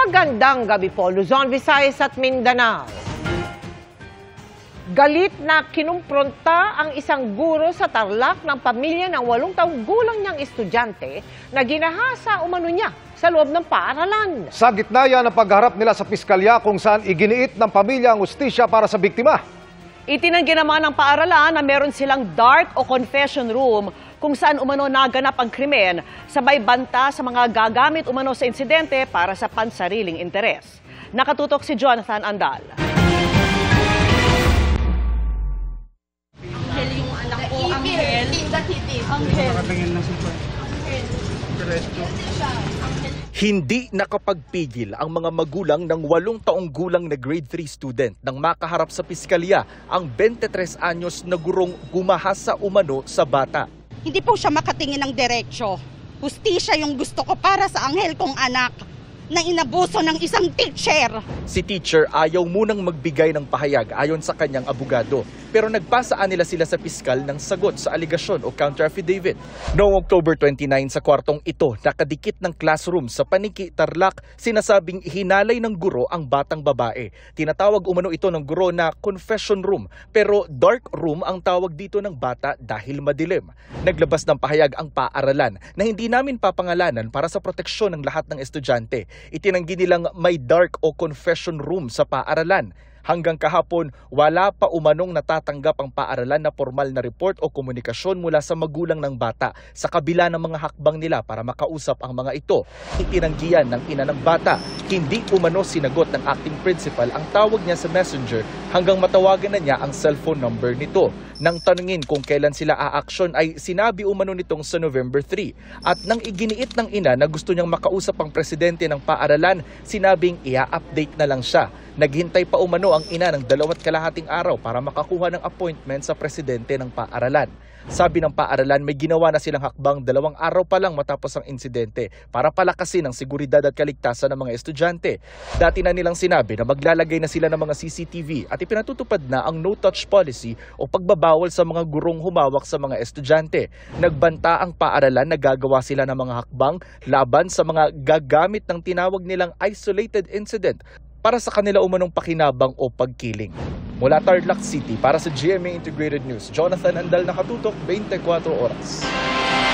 Magandang gabi po, Luzon, Visayas at Mindanao. Galit na kinumpronta ang isang guro sa Tarlac ng pamilya ng 8 taong gulang niyang estudyante na ginahasa umano niya sa loob ng paaralan. Sa gitna yan ang pagharap nila sa piskalya kung saan iginiit ng pamilya ang hustisya para sa biktima. Itinanggi naman ng paaralan na meron silang dark o confession room kung saan umano naganap ang krimen, sabay banta sa mga gagamit umano sa insidente para sa pansariling interes. Nakatutok si Jonathan Andal. Angel yung anak ko, Angel. Hindi nakapagpigil ang mga magulang ng 8 taong gulang na grade 3 student nang makaharap sa piskalya ang 23 anyos na gurong gumahasa umano sa bata. Hindi po siya makatingin ng diretsyo. Hustisya yung gusto ko para sa Angel kong anak na inabuso ng isang teacher. Si teacher ayaw munang magbigay ng pahayag ayon sa kanyang abogado. Pero nagpasaan nila sila sa piskal ng sagot sa aligasyon o counter-affidavit. Noong October 29 sa kwartong ito, nakadikit ng classroom sa Paniki, Tarlac, sinasabing hinalay ng guro ang batang babae. Tinatawag umano ito ng guro na confession room, pero dark room ang tawag dito ng bata dahil madilim. Naglabas ng pahayag ang paaralan na hindi namin papangalanan para sa proteksyon ng lahat ng estudyante. Itinanggi nilang may dark o confession room sa paaralan. Hanggang kahapon, wala pa umanong natatanggap ang paaralan na formal na report o komunikasyon mula sa magulang ng bata sa kabila ng mga hakbang nila para makausap ang mga ito. Itinanggihan ng ina ng bata, hindi umano sinagot ng acting principal ang tawag niya sa messenger hanggang matawagan na niya ang cellphone number nito. Nang tanungin kung kailan sila aaksyon ay sinabi umano nitong sa November 3. At nang iginiit ng ina na gusto niyang makausap ang presidente ng paaralan, sinabing i-update na lang siya. Naghintay pa umano ang ina ng 2.5 araw para makakuha ng appointment sa presidente ng paaralan. Sabi ng paaralan may ginawa na silang hakbang 2 araw pa lang matapos ang insidente para palakasin ang seguridad at kaligtasan ng mga estudyante. Dati na nilang sinabi na maglalagay na sila ng mga CCTV at ipinatutupad na ang no-touch policy o pagbabawal sa mga gurong humawak sa mga estudyante. Nagbanta ang paaralan na gagawa sila ng mga hakbang laban sa mga gagamit ng tinawag nilang isolated incident para sa kanila umanong pakinabang o pagkiling. Mula Tarlac City para sa GMA Integrated News, Jonathan Andal, nakatutok 24 oras.